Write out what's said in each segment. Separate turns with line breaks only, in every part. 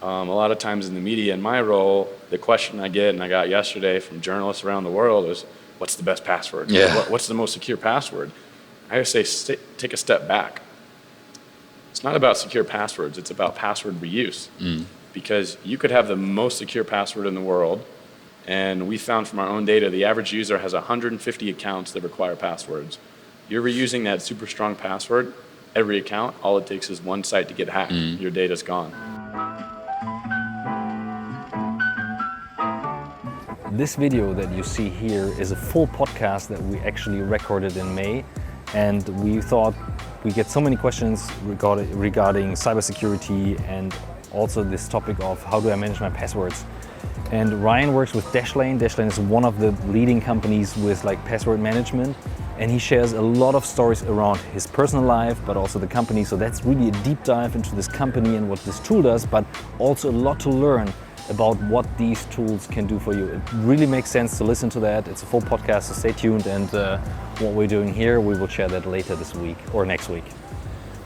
A lot of times in the media, in my role, the question I get, and I got yesterday from journalists around the world, is, what's the best password?
Yeah.
What's the most secure password? I say, take a step back. It's not about secure passwords. It's about password reuse. Because you could have the most secure password in the world, and we found from our own data, the average user has 150 accounts that require passwords. You're reusing that super strong password, every account, all it takes is one site to get hacked. Your data's gone.
This video that you see here is a full podcast that we actually recorded in May, and we thought we get so many questions regarding cybersecurity and also this topic of how do I manage my passwords. And Ryan works with Dashlane. Dashlane is one of the leading companies with password management, and he shares a lot of stories around his personal life but also the company. So that's really a deep dive into this company and what this tool does, but also a lot to learn about what these tools can do for you. It really makes sense to listen to that. It's a full podcast, so stay tuned. And what we're doing here, we will share that later this week or next week.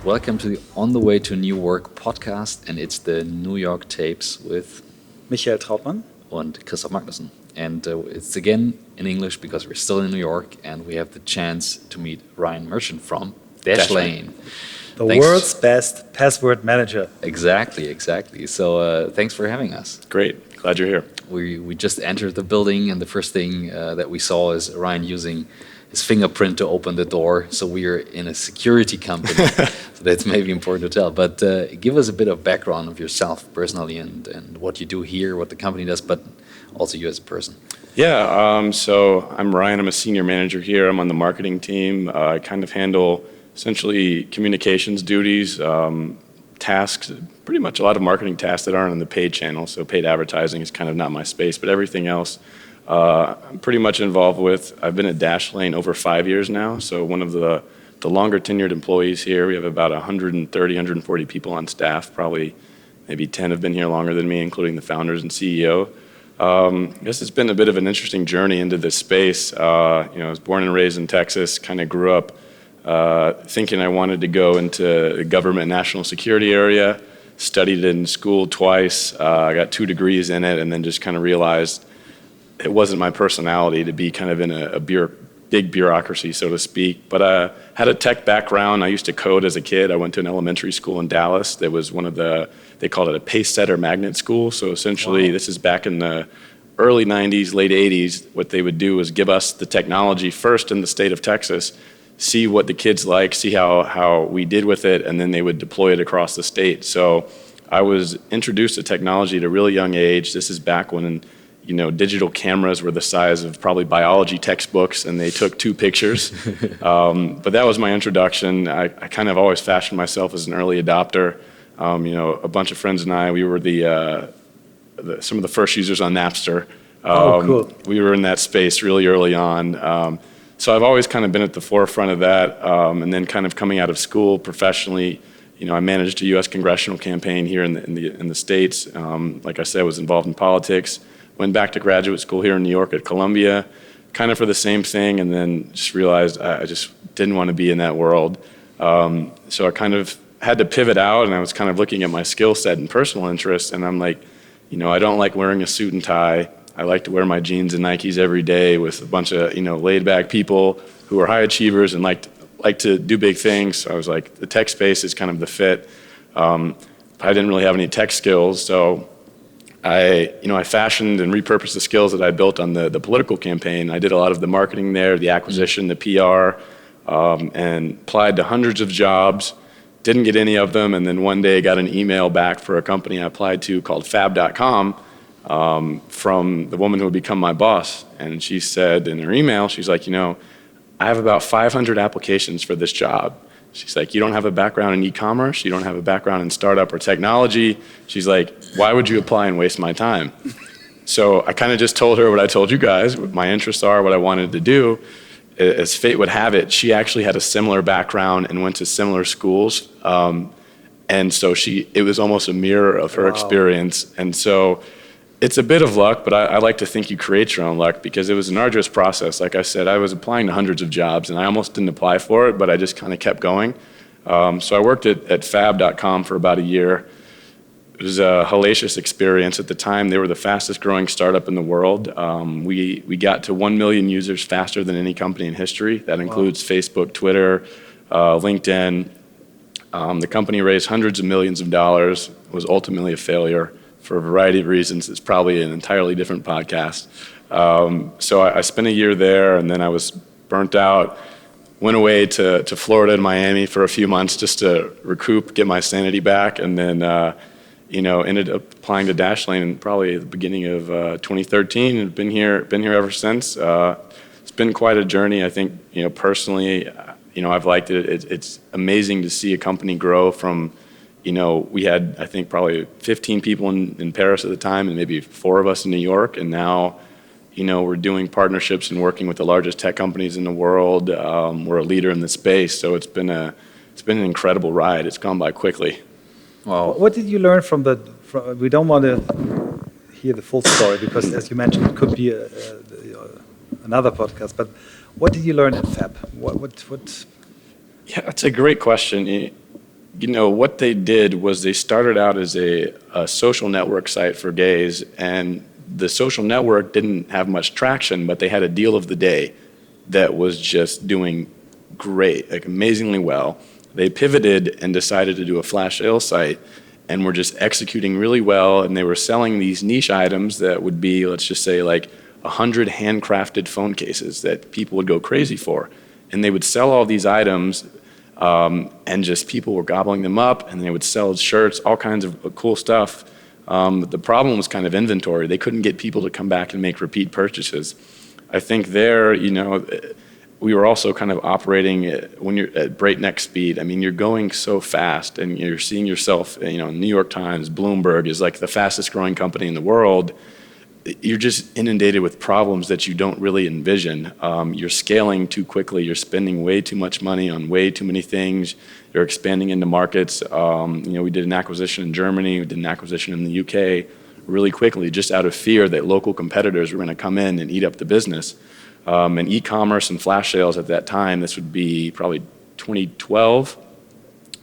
Welcome to the On the Way to New Work podcast, and it's the New York tapes with
Michael Trautmann
und Christoph Magnussen. And it's again in English because we're still in New York and we have the chance to meet Ryan Merchant from Dashlane.
The world's best password manager.
Exactly. So thanks for having us.
Great, glad you're here.
We just entered the building, and the first thing that we saw is Ryan using his fingerprint to open the door. So we're in a security company. So that's maybe important to tell. But give us a bit of background of yourself personally and what you do here, what the company does, but also you as a person.
Yeah, so I'm Ryan. I'm a senior manager here. I'm on the marketing team. I kind of handle essentially communications duties, tasks, pretty much a lot of marketing tasks that aren't on the paid channel. So paid advertising is kind of not my space, but everything else I'm pretty much involved with. I've been at Dashlane over 5 years now, so one of the longer tenured employees here. We have about 130, 140 people on staff. Probably maybe 10 have been here longer than me, including the founders and CEO. I guess it's been a bit of an interesting journey into this space. I was born and raised in Texas, kind of grew up thinking I wanted to go into the government national security area, studied in school twice, I got 2 degrees in it, and then just kind of realized it wasn't my personality to be kind of in a big bureaucracy, so to speak. But I had a tech background. I used to code as a kid. I went to an elementary school in Dallas that was one of they called it a pace setter magnet school. So essentially, This is back in the early 90s, late 80s. What they would do is give us the technology first in the state of Texas, see what the kids like, see how we did with it, and then they would deploy it across the state. So I was introduced to technology at a really young age. This is back when digital cameras were the size of probably biology textbooks, and they took 2 pictures. But that was my introduction. I kind of always fashioned myself as an early adopter. A bunch of friends and I, we were some of the first users on Napster.
Cool.
We were in that space really early on. So I've always kind of been at the forefront of that. And then kind of coming out of school professionally, I managed a U.S. congressional campaign here in the States. Like I said, I was involved in politics. Went back to graduate school here in New York at Columbia, kind of for the same thing, and then just realized I just didn't want to be in that world. So I kind of had to pivot out, and I was kind of looking at my skill set and personal interests, and I'm like, I don't like wearing a suit and tie. I like to wear my jeans and Nikes every day with a bunch of laid-back people who are high achievers and like to do big things. So I was like, the tech space is kind of the fit. I didn't really have any tech skills, so I fashioned and repurposed the skills that I built on the political campaign. I did a lot of the marketing there, the acquisition, the PR, and applied to hundreds of jobs, didn't get any of them, and then one day got an email back for a company I applied to called Fab.com from the woman who would become my boss. And she said in her email, she's like, I have about 500 applications for this job. She's like, you don't have a background in e-commerce, you don't have a background in startup or technology. She's like, why would you apply and waste my time? So I kind of just told her what I told you guys, what my interests are, what I wanted to do. As fate would have it, she actually had a similar background and went to similar schools. And so it was almost a mirror of her experience. And so it's a bit of luck, but I like to think you create your own luck because it was an arduous process. Like I said, I was applying to hundreds of jobs and I almost didn't apply for it, but I just kind of kept going. So I worked at Fab.com for about a year. It It was a hellacious experience. At the time, they were the fastest growing startup in the world. We got to 1 million users faster than any company in history. That includes Facebook, Twitter, LinkedIn. The company raised hundreds of millions of dollars, was ultimately a failure for a variety of reasons. It's probably an entirely different podcast. So I spent a year there, and then I was burnt out. Went away to Florida and Miami for a few months just to recoup, get my sanity back, and then ended up applying to Dashlane probably at the beginning of 2013, and been here ever since. It's been quite a journey. I think personally, I've liked it. It's amazing to see a company grow from, we had I think probably 15 people in Paris at the time, and maybe 4 of us in New York, and now. We're doing partnerships and working with the largest tech companies in the world. We're a leader in the space, so it's been an incredible ride. It's gone by quickly.
Wow.
What did you learn from we don't want to hear the full story because, as you mentioned, it could be another podcast. But what did you learn at Fab? What?
Yeah, that's a great question. What they did was they started out as a social network site for gays, and the social network didn't have much traction, but they had a deal of the day that was just doing great, like amazingly well. They pivoted and decided to do a flash sale site, and were just executing really well, and they were selling these niche items that would be, let's just say, like 100 handcrafted phone cases that people would go crazy for. And they would sell all these items, and just people were gobbling them up, and they would sell shirts, all kinds of cool stuff. The problem was kind of inventory. They couldn't get people to come back and make repeat purchases. I think there, we were also kind of operating when you're at breakneck speed. I mean, you're going so fast, and you're seeing yourself, New York Times, Bloomberg is like the fastest growing company in the world. You're just inundated with problems that you don't really envision. You're scaling too quickly. You're spending way too much money on way too many things. You're expanding into markets. We did an acquisition in Germany. We did an acquisition in the UK really quickly, just out of fear that local competitors were going to come in and eat up the business. And e-commerce and flash sales at that time, this would be probably 2012,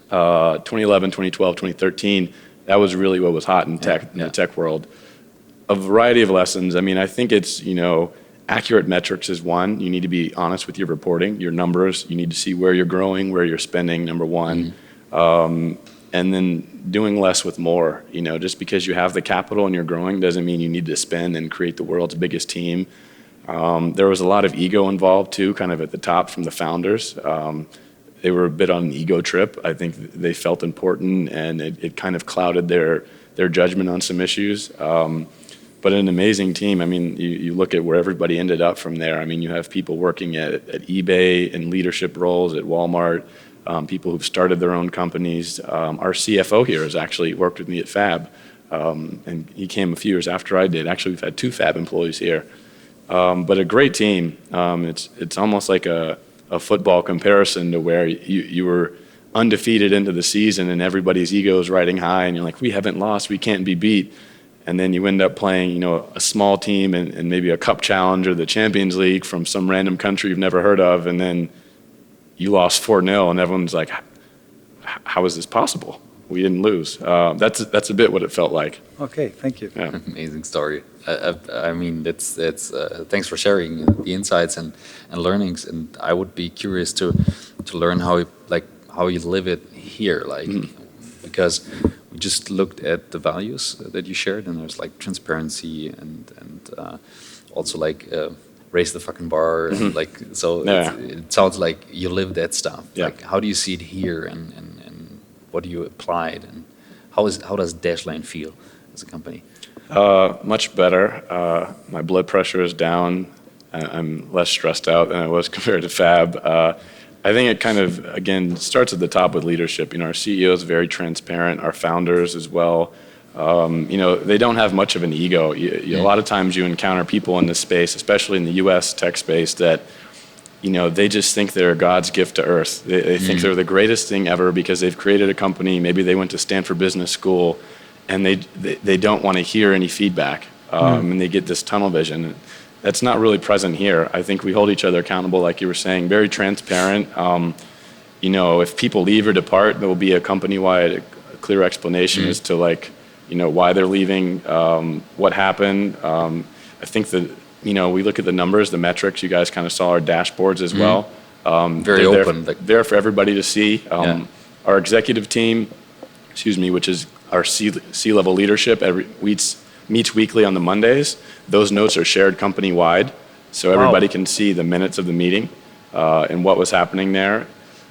2011, 2012, 2013. That was really what was hot in tech, in the tech world. A variety of lessons. I mean, I think it's, accurate metrics is one. You need to be honest with your reporting, your numbers. You need to see where you're growing, where you're spending, number one. And then doing less with more. Just because you have the capital and you're growing doesn't mean you need to spend and create the world's biggest team. There was a lot of ego involved too, kind of at the top from the founders. They were a bit on an ego trip. I think they felt important, and it kind of clouded their judgment on some issues. But an amazing team. I mean, you look at where everybody ended up from there. I mean, you have people working at eBay in leadership roles, at Walmart, people who've started their own companies. Our CFO here has actually worked with me at Fab, and he came a few years after I did. Actually, we've had 2 Fab employees here. But a great team. It's almost like a football comparison to where you were undefeated into the season and everybody's ego is riding high, and you're like, we haven't lost, we can't be beat. And then you end up playing, a small team and maybe a cup challenge or the Champions League from some random country you've never heard of, and then you lost 4-0, and everyone's like, how is this possible? We didn't lose. That's a bit what it felt like.
Okay, thank you.
Yeah.
Amazing story. I mean, that's thanks for sharing the insights and learnings. And I would be curious to learn how you live it here, because we just looked at the values that you shared, and there's like transparency and also raise the fucking bar, and it sounds like you live that stuff.
Yeah.
Like, how do you see it here, and what do you applied, and how does Dashlane feel as a company?
Much better. My blood pressure is down. I'm less stressed out than I was compared to Fab. I think it kind of, again, starts at the top with leadership. Our CEO is very transparent, our founders as well. They don't have much of an ego. A lot of times you encounter people in this space, especially in the US tech space, that they just think they're God's gift to earth. They think they're the greatest thing ever because they've created a company. Maybe they went to Stanford Business School, and they don't want to hear any feedback, and they get this tunnel vision. That's not really present here. I think we hold each other accountable, like you were saying, very transparent. If people leave or depart, there will be a company-wide clear explanation as to why they're leaving, what happened. I think that, we look at the numbers, the metrics. You guys kind of saw our dashboards as well.
Very
they're
open.
There for everybody to see. Our executive team, which is our C-level leadership, meets weekly on the Mondays. Those notes are shared company-wide, so everybody can see the minutes of the meeting and what was happening there.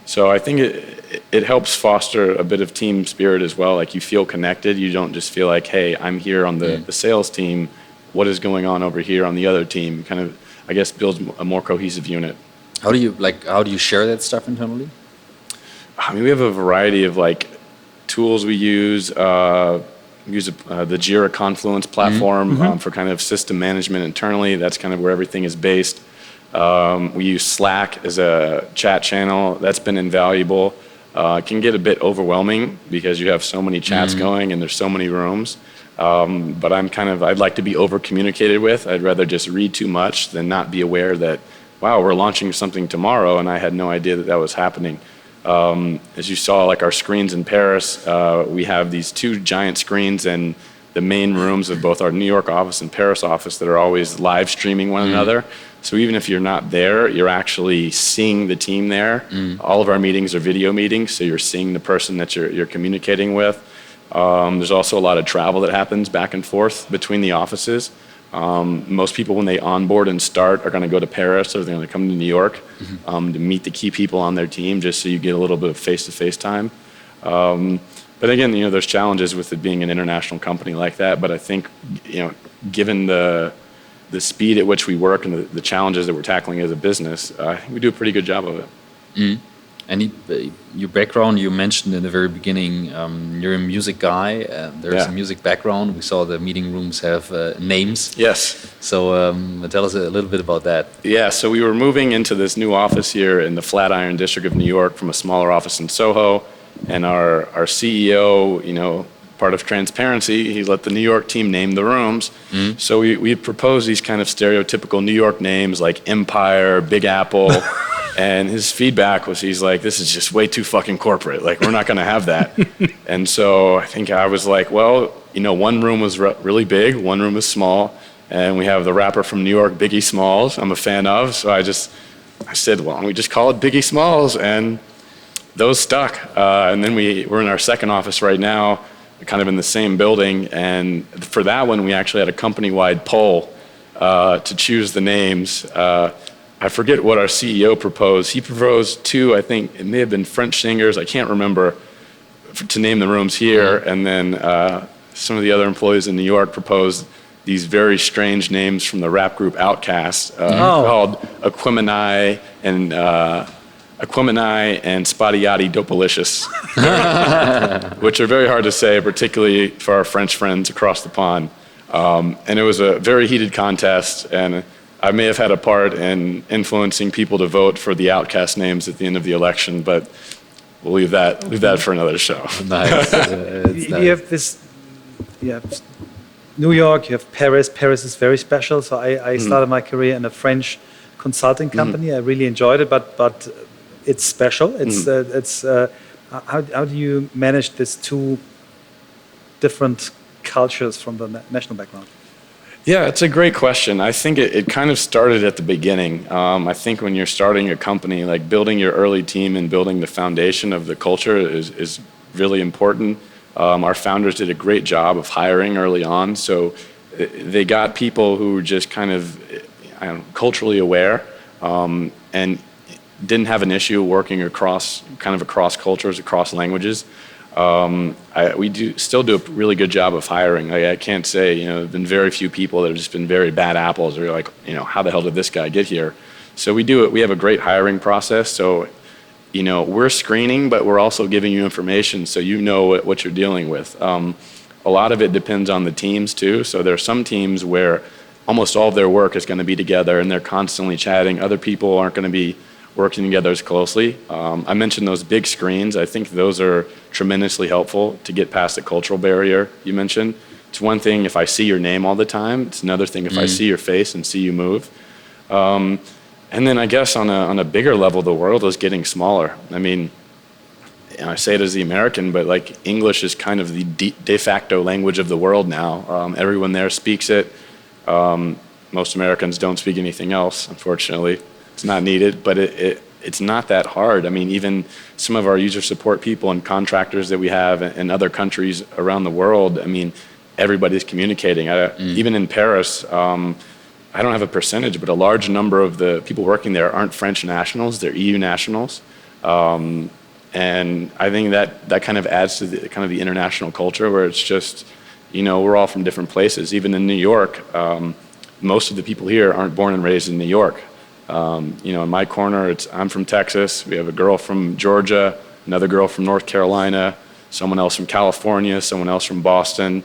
So I think it helps foster a bit of team spirit as well. Like, you feel connected. You don't just feel like, hey, I'm here on the sales team. What is going on over here on the other team? Kind of, I guess, builds a more cohesive unit.
How do you share that stuff internally?
I mean, we have a variety of tools we use. The Jira Confluence platform for kind of system management internally. That's kind of where everything is based. We use Slack as a chat channel. That's been invaluable. It can get a bit overwhelming because you have so many chats going and there's so many rooms. But I'd like to be over communicated with. I'd rather just read too much than not be aware that, wow, we're launching something tomorrow and I had no idea that was happening. As you saw, our screens in Paris, we have these 2 giant screens in the main rooms of both our New York office and Paris office that are always live streaming one another. So even if you're not there, you're actually seeing the team there. All of our meetings are video meetings, so you're seeing the person that you're communicating with. There's also a lot of travel that happens back and forth between the offices. Most people, when they onboard and start, are going to go to Paris or they're going to come to New York to meet the key people on their team, just so you get a little bit of face-to-face time. But again, there's challenges with it being an international company like that. But I think, given the speed at which we work and the challenges that we're tackling as a business, I think we do a pretty good job of it.
And your background, you mentioned in the very beginning, you're a music guy. There's a music background. We saw the meeting rooms have names.
Yes.
So tell us a little bit about that.
Yeah, so we were moving into this new office here in the Flatiron District of New York from a smaller office in Soho. And our CEO, part of transparency, he let the New York team name the rooms. So we proposed these kind of stereotypical New York names like Empire, Big Apple. And his feedback was, he's like, this is just way too fucking corporate. We're not going to have that. And so I think I was like, well, one room was really big, one room was small. And we have the rapper from New York, Biggie Smalls, I'm a fan of. So I said, well, why don't we just call it Biggie Smalls? And those stuck. And then we're in our second office right now, kind of in the same building. And for that one, we actually had a company-wide poll to choose the names. I forget what our CEO proposed. He proposed 2, I think it may have been French singers, I can't remember, to name the rooms here. And then some of the other employees in New York proposed these very strange names from the rap group Outkast called Aquemini and Spadiati Dopalicious, which are very hard to say, particularly for our French friends across the pond. And it was a very heated contest, and I may have had a part in influencing people to vote for the Outkast names at the end of the election, but we'll leave that for another show.
Nice.
You have New York, you have Paris. Paris is very special. So I started my career in a French consulting company. I really enjoyed it, but it's special. How do you manage these 2 different cultures from the national background?
Yeah, it's a great question. I think it kind of started at the beginning. I think when you're starting a company, building your early team and building the foundation of the culture is really important. Our founders did a great job of hiring early on, so they got people who were just kind of culturally aware and didn't have an issue working across cultures, across languages. We still do a really good job of hiring. I can't say, there have been very few people that have just been very bad apples, or you're like, how the hell did this guy get here? So we have a great hiring process. So, we're screening, but we're also giving you information so you know what you're dealing with. A lot of it depends on the teams too. So there are some teams where almost all of their work is going to be together and they're constantly chatting. Other people aren't going to be working together as closely. I mentioned those big screens. I think those are tremendously helpful to get past the cultural barrier you mentioned. It's one thing if I see your name all the time. It's another thing if I see your face and see you move. And then I guess on a bigger level, the world is getting smaller. I mean, and I say it as the American, but like English is kind of the de facto language of the world now. Everyone there speaks it. Most Americans don't speak anything else, unfortunately. It's not needed, but it's not that hard. I mean, even some of our user support people and contractors that we have in other countries around the world, I mean, everybody's communicating. Even in Paris, I don't have a percentage, but a large number of the people working there aren't French nationals, they're EU nationals. And I think that kind of adds to the international culture where it's just, we're all from different places. Even in New York, most of the people here aren't born and raised in New York. In my corner, I'm from Texas. We have a girl from Georgia, another girl from North Carolina, someone else from California, someone else from Boston.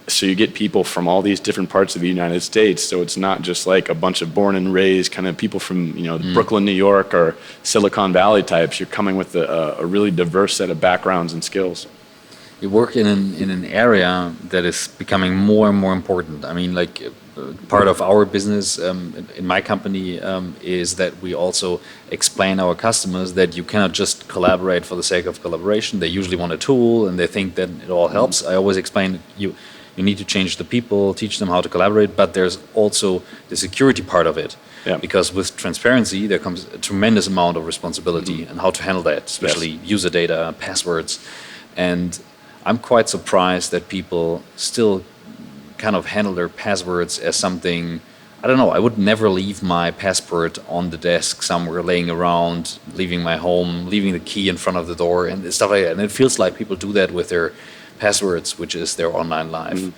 So you get people from all these different parts of the United States. So it's not just like a bunch of born and raised kind of people from Brooklyn, New York, or Silicon Valley types. You're coming with a really diverse set of backgrounds and skills.
You work in an area that is becoming more and more important. I mean, like part of our business in my company is that we also explain our customers that you cannot just collaborate for the sake of collaboration. They usually want a tool and they think that it all helps. I always explain you need to change the people, teach them how to collaborate, but there's also the security part of it.
Yeah.
Because with transparency, there comes a tremendous amount of responsibility and how to handle that, especially user data, passwords. And I'm quite surprised that people still kind of handle their passwords as something, I don't know, I would never leave my passport on the desk somewhere laying around, leaving my home, leaving the key in front of the door and stuff like that. And it feels like people do that with their passwords, which is their online life.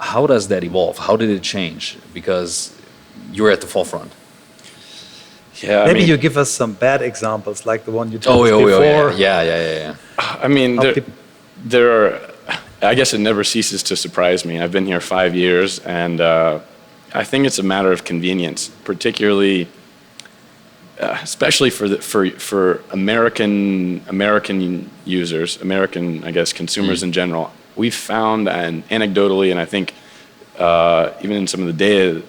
How does that evolve? How did it change? Because you're at the forefront.
Yeah,
Maybe you give us some bad examples, like the one you told us before.
Yeah.
I mean, I guess it never ceases to surprise me. I've been here 5 years, and I think it's a matter of convenience, particularly, especially for American users, American, I guess, consumers in general. We've found, and anecdotally, and I think even in some of the data,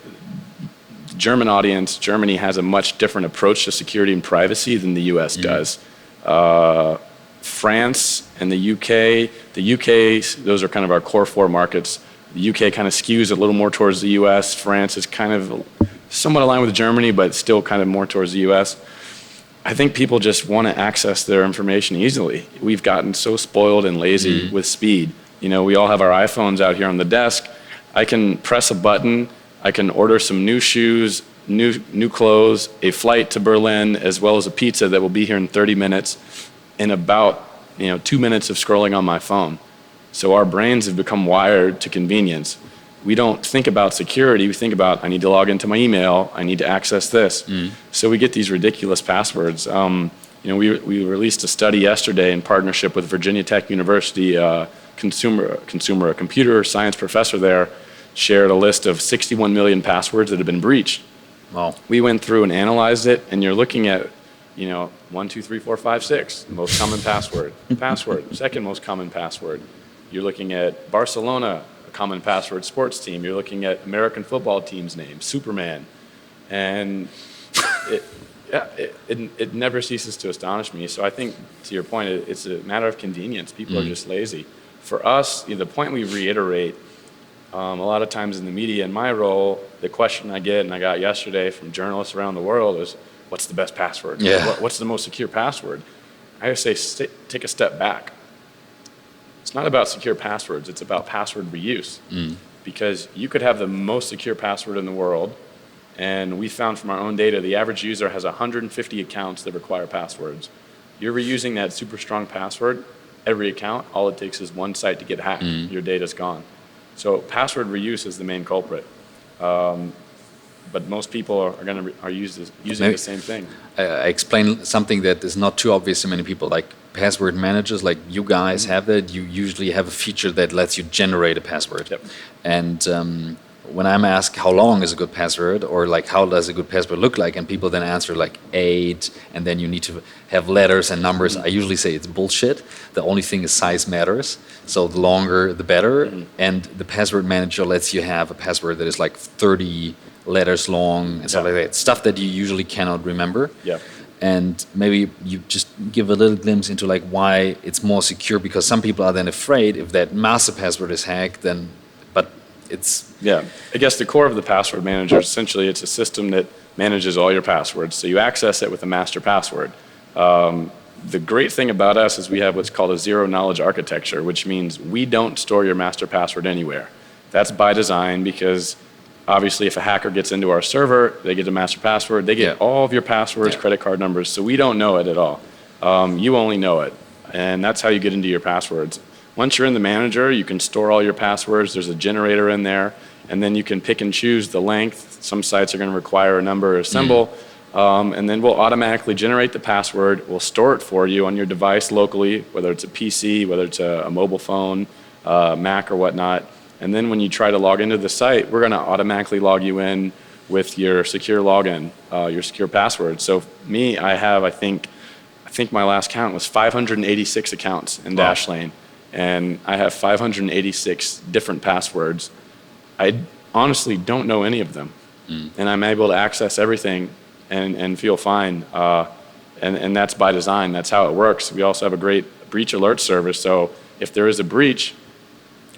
the German audience, Germany has a much different approach to security and privacy than the U.S. does. France and the UK, those are kind of our core 4 markets. The UK kind of skews a little more towards the US. France is kind of somewhat aligned with Germany, but still kind of more towards the US. I think people just want to access their information easily. We've gotten so spoiled and lazy with speed. We all have our iPhones out here on the desk. I can press a button. I can order some new shoes, new clothes, a flight to Berlin, as well as a pizza that will be here in 30 minutes. In about 2 minutes of scrolling on my phone. So our brains have become wired to convenience. We don't think about security. We think about, I need to log into my email. I need to access this. So we get these ridiculous passwords. We released a study yesterday in partnership with Virginia Tech University. A computer science professor there shared a list of 61 million passwords that have been breached.
Wow.
We went through and analyzed it, and you're looking at 1, 2, 3, 4, 5, 6, the most common password. Second most common password. You're looking at Barcelona, a common password, sports team. You're looking at American football team's name, Superman. And it never ceases to astonish me. So I think, to your point, it's a matter of convenience. People are just lazy. For us, the point we reiterate, a lot of times in the media, in my role, the question I get, and I got yesterday from journalists around the world, is, what's the best password?
Yeah.
What's the most secure password? I would say take a step back. It's not about secure passwords. It's about password reuse. Because you could have the most secure password in the world, and we found from our own data, the average user has 150 accounts that require passwords. You're reusing that super strong password, every account, all it takes is one site to get hacked. Your data's gone. So password reuse is the main culprit. But most people are using the same thing.
I explain something that is not too obvious to many people, like password managers, like you guys have that. You usually have a feature that lets you generate a password.
Yep.
And when I'm asked how long is a good password, or like how does a good password look like, and people then answer like 8, and then you need to have letters and numbers, I usually say it's bullshit. The only thing is size matters. So the longer, the better. And the password manager lets you have a password that is like 30 letters long and stuff like that. Stuff that you usually cannot remember.
Yeah.
And maybe you just give a little glimpse into like why it's more secure, because some people are then afraid if that master password is hacked, then, but it's...
Yeah, I guess the core of the password manager, essentially it's a system that manages all your passwords. So you access it with a master password. The great thing about us is we have what's called a zero knowledge architecture, which means we don't store your master password anywhere. That's by design, because obviously if a hacker gets into our server, they get a master password, they get all of your passwords, credit card numbers, so we don't know it at all. You only know it, and that's how you get into your passwords. Once you're in the manager, you can store all your passwords, there's a generator in there, and then you can pick and choose the length. Some sites are going to require a number or a symbol, and then we'll automatically generate the password, we'll store it for you on your device locally, whether it's a PC, whether it's a mobile phone, Mac or whatnot. And then when you try to log into the site, we're going to automatically log you in with your secure login, your secure password. So me, I think my last count was 586 accounts in Dashlane, and I have 586 different passwords. I honestly don't know any of them, and I'm able to access everything and feel fine. And that's by design. That's how it works. We also have a great breach alert service. So if there is a breach,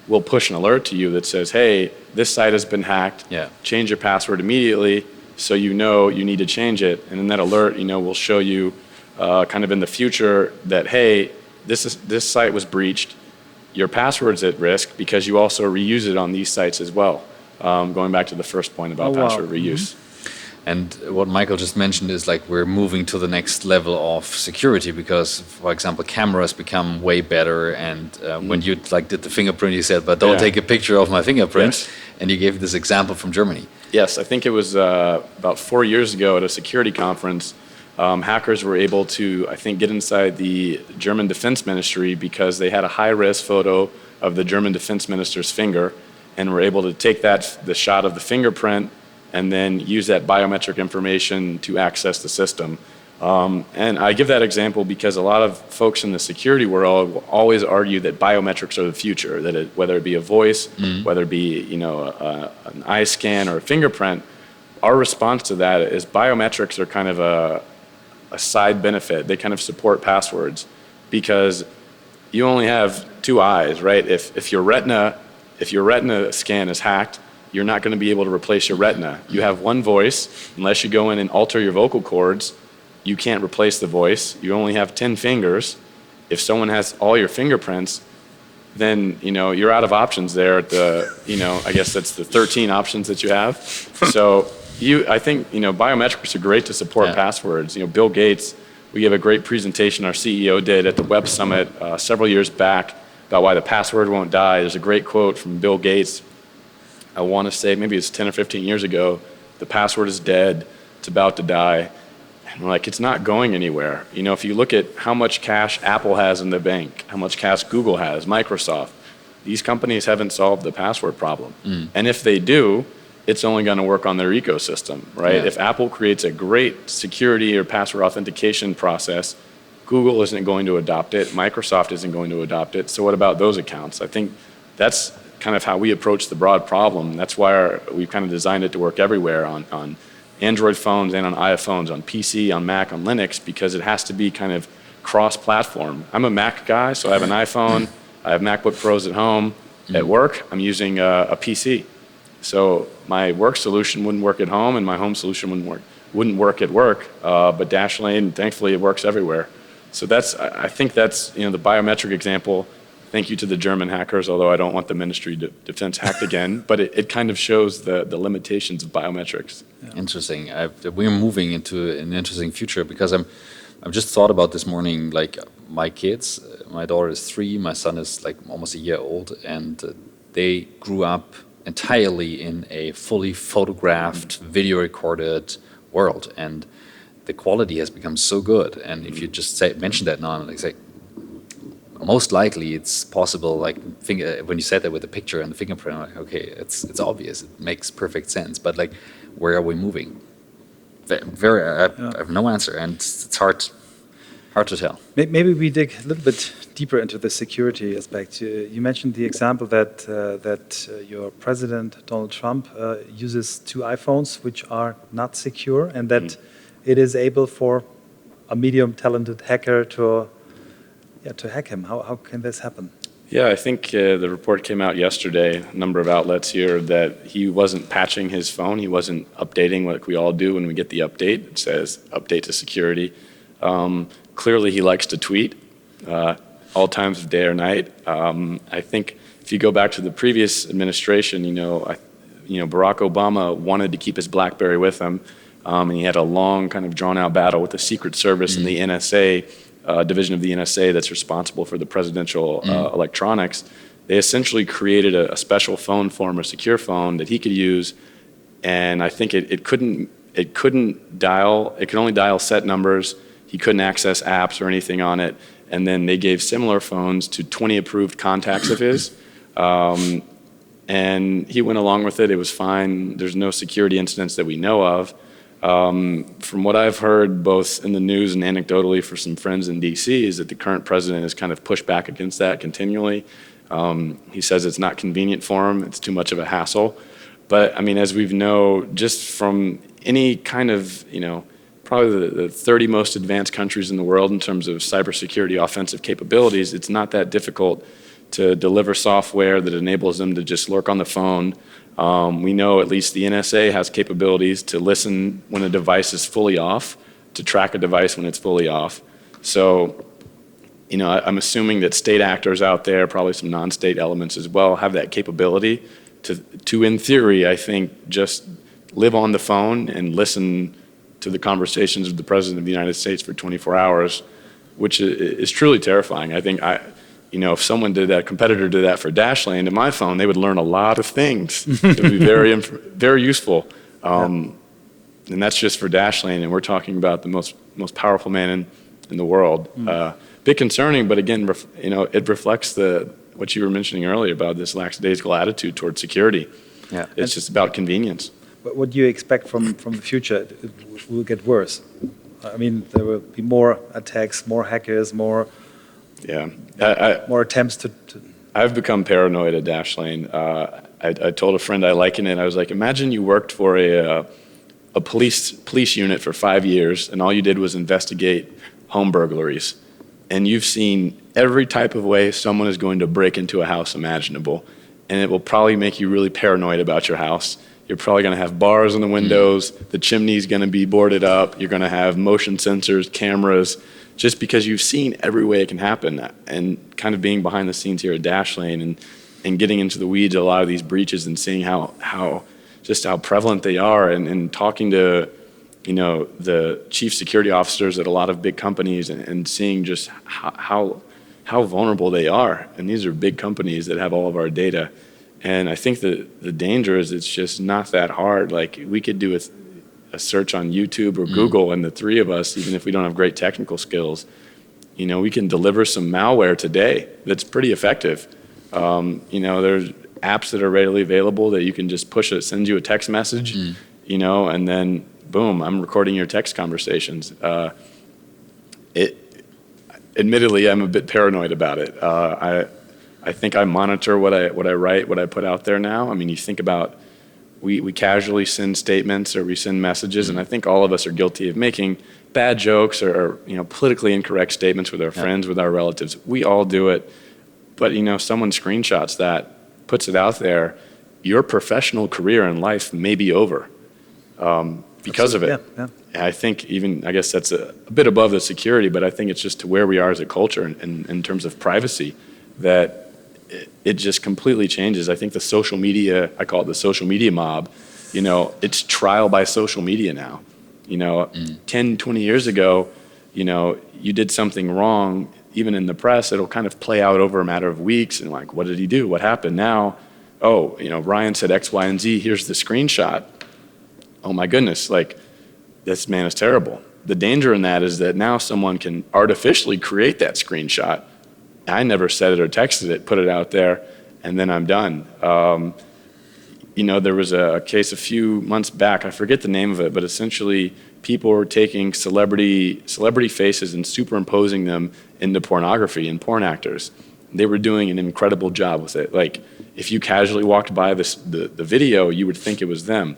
we'll push an alert to you that says, hey, this site has been hacked, change your password immediately, so you know you need to change it. And in that alert, will show you kind of in the future that, hey, this site was breached, your password's at risk because you also reuse it on these sites as well. Going back to the first point about password reuse.
And what Michael just mentioned is like we're moving to the next level of security because, for example, cameras become way better. And when you like did the fingerprint, you said, "But don't take a picture of my fingerprint." And you gave this example from Germany.
Yes, I think it was about 4 years ago at a security conference. Hackers were able to, I think, get inside the German Defense Ministry because they had a high-res photo of the German Defense Minister's finger, and were able to take the shot of the fingerprint and then use that biometric information to access the system. And I give that example because a lot of folks in the security world will always argue that biometrics are the future, that whether it be a voice, whether it be an eye scan or a fingerprint, our response to that is biometrics are kind of a side benefit. They kind of support passwords because you only have two eyes, right? If your retina scan is hacked, you're not going to be able to replace your retina. You have one voice. Unless you go in and alter your vocal cords, you can't replace the voice. You only have 10 fingers. If someone has all your fingerprints, then you're out of options there at I guess that's the 13 options that you have. So I think biometrics are great to support passwords. Bill Gates, we gave a great presentation our CEO did at the Web Summit several years back about why the password won't die. There's a great quote from Bill Gates. I want to say maybe it's 10 or 15 years ago, the password is dead, it's about to die. And we're like, it's not going anywhere. If you look at how much cash Apple has in the bank, how much cash Google has, Microsoft, these companies haven't solved the password problem. And if they do, it's only going to work on their ecosystem, right? If Apple creates a great security or password authentication process, Google isn't going to adopt it, Microsoft isn't going to adopt it, so what about those accounts? I think that's kind of how we approach the broad problem. That's why we've kind of designed it to work everywhere on Android phones and on iPhones, on PC, on Mac, on Linux, because it has to be kind of cross-platform. I'm a Mac guy, so I have an iPhone, I have MacBook Pros at home. At work, I'm using a PC. So my work solution wouldn't work at home, and my home solution wouldn't work at work. But Dashlane, thankfully, it works everywhere. So I think that's the biometric example. Thank you to the German hackers, although I don't want the Ministry of Defense hacked again. But it kind of shows the limitations of biometrics.
Interesting. We're moving into an interesting future because I've just thought about this morning, like my kids, my daughter is 3, my son is like almost a year old, and they grew up entirely in a fully photographed, video recorded world. And the quality has become so good. And if you just mention that now, I'm like, most likely it's possible, like when you said that with the picture and the fingerprint, I'm like, okay, it's obvious, it makes perfect sense, but like, where are we moving? I have no answer, and it's hard to tell.
Maybe we dig a little bit deeper into the security aspect. You mentioned the example that your president, Donald Trump, uses 2 iPhones which are not secure, and that it is able for a medium talented hacker to hack him? How can this happen?
Yeah, I think the report came out yesterday, a number of outlets here, that he wasn't patching his phone. He wasn't updating like we all do when we get the update. It says update to security. Clearly he likes to tweet all times of day or night. I think if you go back to the previous administration, Barack Obama wanted to keep his BlackBerry with him, and he had a long kind of drawn out battle with the Secret Service and the NSA, division of the NSA that's responsible for the presidential electronics. They essentially created a special phone for him, a secure phone that he could use, and I think it could only dial set numbers. He couldn't access apps or anything on it. And then they gave similar phones to 20 approved contacts of his. And he went along with it. It was fine. There's no security incidents that we know of. From what I've heard, both in the news and anecdotally for some friends in DC, is that the current president has kind of pushed back against that continually. He says it's not convenient for him. It's too much of a hassle. But I mean, as we know, just from any kind of, probably the 30 most advanced countries in the world in terms of cybersecurity offensive capabilities, it's not that difficult to deliver software that enables them to just lurk on the phone. We know at least the NSA has capabilities to listen when a device is fully off, to track a device when it's fully off. So, I'm assuming that state actors out there, probably some non-state elements as well, have that capability to in theory, I think, just live on the phone and listen to the conversations of the President of the United States for 24 hours, which is truly terrifying. I think if someone did that, a competitor did that for Dashlane to my phone, they would learn a lot of things. It would be very, very useful. And that's just for Dashlane, and we're talking about the most powerful man in the world. Bit concerning, but again, it reflects what you were mentioning earlier about this lackadaisical attitude towards security. Yeah. It's just about convenience.
But what do you expect from the future? It will get worse. I mean, there will be more attacks, more hackers, more attempts to.
I've become paranoid at Dashlane. I told a friend I liken it. I was like, imagine you worked for a police unit for 5 years, and all you did was investigate home burglaries, and you've seen every type of way someone is going to break into a house imaginable, and it will probably make you really paranoid about your house. You're probably going to have bars on the windows, the chimney's going to be boarded up, you're going to have motion sensors, cameras, just because you've seen every way it can happen. And kind of being behind the scenes here at Dashlane and getting into the weeds of a lot of these breaches and seeing how prevalent they are, and talking to the chief security officers at a lot of big companies and seeing just how vulnerable they are. And these are big companies that have all of our data. And I think the danger is it's just not that hard. Like, we could do a search on YouTube or Google, and the three of us, even if we don't have great technical skills, we can deliver some malware today that's pretty effective. There's apps that are readily available that you can just push it, send you a text message, and then boom, I'm recording your text conversations. Admittedly, I'm a bit paranoid about it. I think I monitor what I write, what I put out there now. I mean, you think about, we casually send statements or we send messages, and I think all of us are guilty of making bad jokes or politically incorrect statements with our friends, with our relatives. We all do it, but someone screenshots that, puts it out there, your professional career in life may be over because of it. Yeah. And I think I guess that's a bit above the security, but I think it's just to where we are as a culture and in terms of privacy, that it just completely changes. I think the social media, I call it the social media mob, it's trial by social media now. 10, 20 years ago, you did something wrong, even in the press, it'll kind of play out over a matter of weeks, and like, what did he do? What happened? Now, Ryan said X, Y, and Z, here's the screenshot. Oh my goodness, like, this man is terrible. The danger in that is that now someone can artificially create that screenshot. I never said it or texted it, put it out there, and then I'm done. There was a case a few months back, I forget the name of it, but essentially people were taking celebrity faces and superimposing them into pornography and porn actors. They were doing an incredible job with it. Like, if you casually walked by the video, you would think it was them.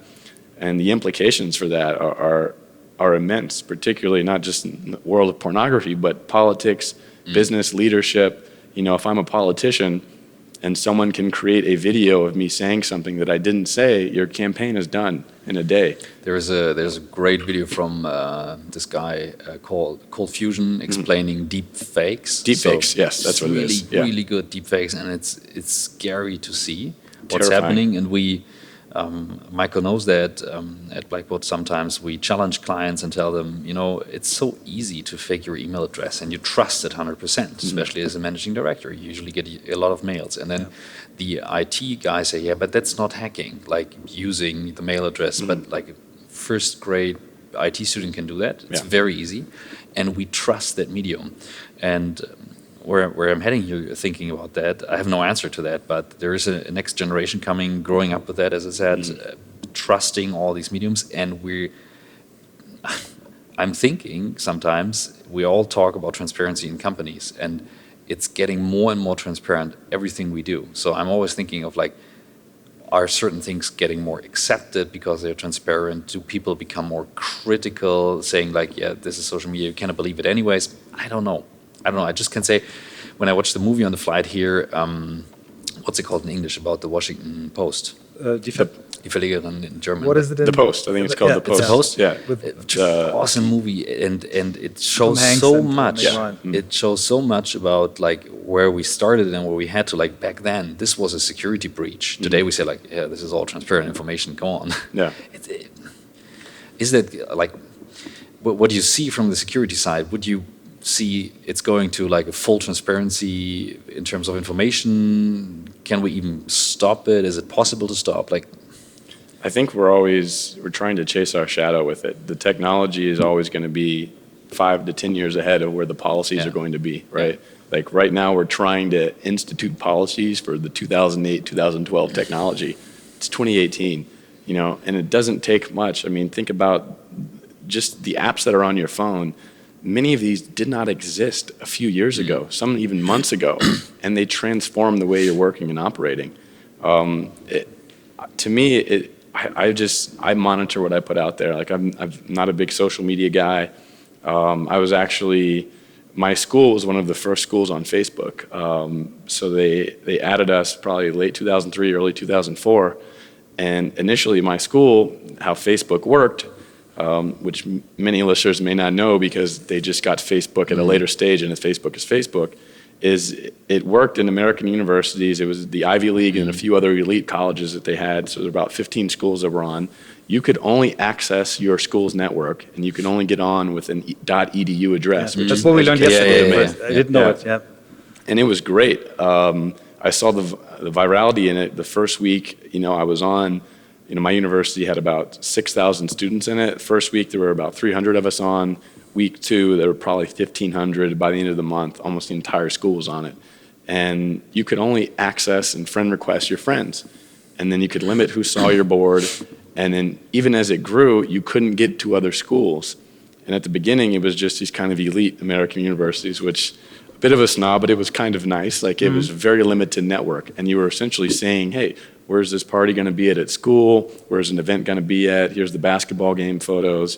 And the implications for that are are immense, particularly not just in the world of pornography, but politics, business, leadership. You know, if I'm a politician and someone can create a video of me saying something that I didn't say, your campaign is done in a day.
There's a great video from this guy called Cold Fusion explaining deep fakes.
Deep fakes, yes, that's what it is. Yeah.
Really good deep fakes, and it's scary to see what's
Terrifying.
happening. And we, Michael knows that at Blackboard sometimes we challenge clients and tell them, you know, it's so easy to fake your email address and you trust it 100%, especially as a managing director. You usually get a lot of mails. And then the IT guys say, yeah, but that's not hacking, like using the mail address. But like a first grade IT student can do that. It's very easy. And we trust that medium. And where I'm heading here, thinking about that, I have no answer to that, but there is a next generation coming, growing up with that, as I said, trusting all these mediums, and I'm thinking sometimes we all talk about transparency in companies, and it's getting more and more transparent, everything we do. So I'm always thinking of like, are certain things getting more accepted because they're transparent? Do people become more critical, saying like, yeah, this is social media, you cannot believe it anyways? I don't know. I just can say, when I watched the movie on the flight here, what's it called in English about the Washington Post?
Die
Verlegerin in German.
What is it in?
The Post. I think it's called The Post.
It's The Post?
Yeah.
Awesome movie, and it shows
Hanks
so
and
much.
Meg Ryan.
It shows so much about like where we started and where we had to. Like back then, this was a security breach. Today we say like, yeah, this is all transparent information. Come on.
Yeah.
Is that like what do you see from the security side? Would you see it's going to like a full transparency in terms of information? Can we even stop it? Is it possible to stop? Like,
I think we're trying to chase our shadow with it. The technology is always going to be 5 to 10 years ahead of where the policies are going to be, right? Like right now we're trying to institute policies for the 2008, 2012 technology. It's 2018, you know, and it doesn't take much. I mean, think about just the apps that are on your phone. Many of these did not exist a few years ago, some even months ago, and they transform the way you're working and operating. To me, I monitor what I put out there. Like I'm not a big social media guy. My school was one of the first schools on Facebook. So they added us probably late 2003, early 2004. And initially my school, how Facebook worked, which many listeners may not know because they just got Facebook at a later stage, and Facebook is Facebook, is it worked in American universities. It was the Ivy League and a few other elite colleges that they had, so there were about 15 schools that were on. You could only access your school's network, and you could only get on with an .edu address.
Yeah, that's what we learned yesterday. I didn't know it,
And it was great. I saw the virality in it the first week. You know, I was on. You know, my university had about 6,000 students in it. First week, there were about 300 of us on. Week 2, there were probably 1,500. By the end of the month, almost the entire school was on it. And you could only access and friend request your friends. And then you could limit who saw your board. And then even as it grew, you couldn't get to other schools. And at the beginning, it was just these kind of elite American universities, which a bit of a snob, but it was kind of nice. Like it was a very limited network. And you were essentially saying, hey, where's this party going to be at school? Where's an event going to be at? Here's the basketball game photos.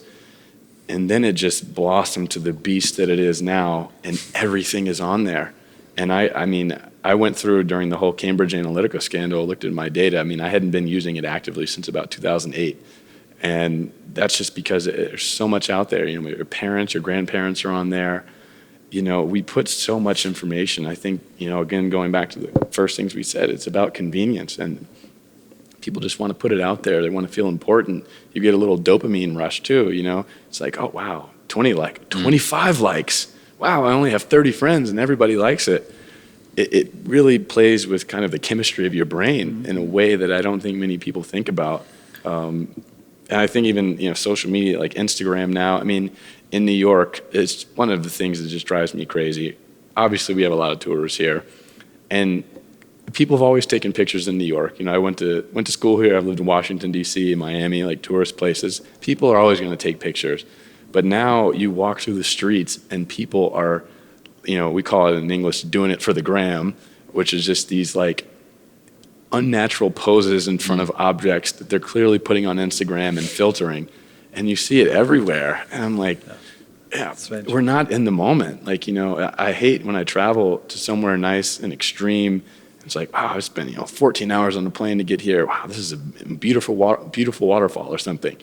And then it just blossomed to the beast that it is now, and everything is on there. And I mean, I went through during the whole Cambridge Analytica scandal, looked at my data. I mean, I hadn't been using it actively since about 2008. And that's just because there's so much out there. You know, your parents, your grandparents are on there. You know, we put so much information. I think, you know, again, going back to the first things we said, it's about convenience. And people just want to put it out there. They want to feel important. You get a little dopamine rush too, you know. It's like, oh, wow, 25 likes. Wow, I only have 30 friends and everybody likes it. It really plays with kind of the chemistry of your brain in a way that I don't think many people think about. And I think even, you know, social media like Instagram now, I mean, in New York, it's one of the things that just drives me crazy. Obviously, we have a lot of tourists here. And people have always taken pictures in New York. You know, I went to school here. I've lived in Washington, D.C., Miami, like tourist places. People are always going to take pictures. But now you walk through the streets and people are, you know, we call it in English, doing it for the gram, which is just these like unnatural poses in front of objects that they're clearly putting on Instagram and filtering. and you see it everywhere. And I'm like, yeah,
Strange.
we're not in the moment. Like, you know, I hate when I travel to somewhere nice and extreme. It's like, wow, I spent 14 hours on the plane to get here. Wow, this is a beautiful waterfall or something.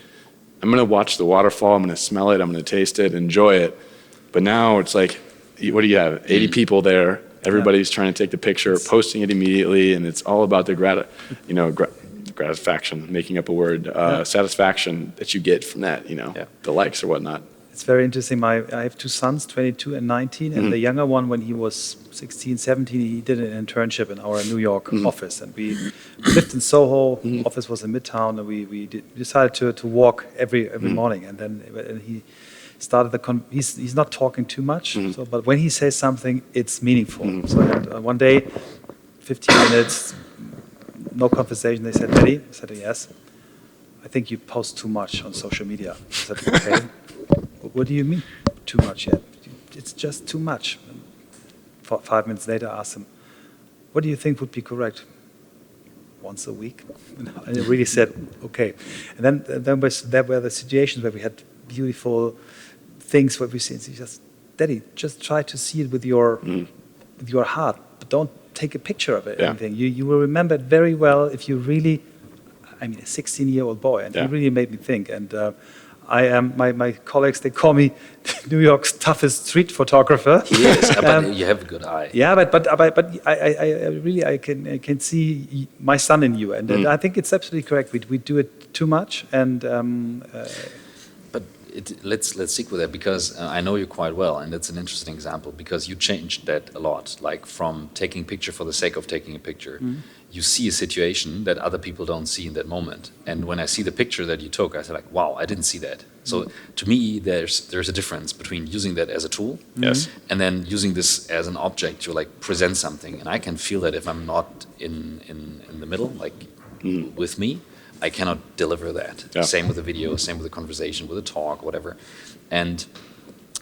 I'm going to watch the waterfall. I'm going to smell it. I'm going to taste it, enjoy it. But now it's like, what do you have? 80 people there. Everybody's trying to take the picture, posting it immediately, and it's all about the gratification, making up a word, satisfaction that you get from that, the likes or whatnot.
It's very interesting. I have two sons, 22 and 19, and the younger one, when he was 16, 17, he did an internship in our New York office, and we lived in Soho. Office was in Midtown, and we decided to walk every morning. And then he started he's not talking too much, but when he says something, it's meaningful. So one day, 15 minutes, no conversation. They said, "Daddy," I said, "Yes, I think you post too much on social media." I said, "Okay." What do you mean, too much yet? It's just too much. And 5 minutes later, I asked him, what do you think would be correct? Once a week? And he really said, okay. And then there were the situations where we had beautiful things where we see, he just, Daddy, just try to see it with your heart, but don't take a picture of it.
Yeah.
Anything. You will remember it very well if you really, a 16-year-old boy, and he really made me think. And I am my colleagues. They call me New York's toughest street photographer.
He is, but you have a good eye.
Yeah, but I really can see my son in you, and I think it's absolutely correct. We do it too much, and
but let's stick with that, because I know you quite well, and that's an interesting example, because you changed that a lot. Like from taking picture for the sake of taking a picture. You see a situation that other people don't see in that moment. And when I see the picture that you took, I said like, wow, I didn't see that. So to me, there's a difference between using that as a tool and then using this as an object to like present something. And I can feel that if I'm not in the middle, like with me, I cannot deliver that.
Yeah.
Same with the video, same with the conversation, with the talk, whatever. And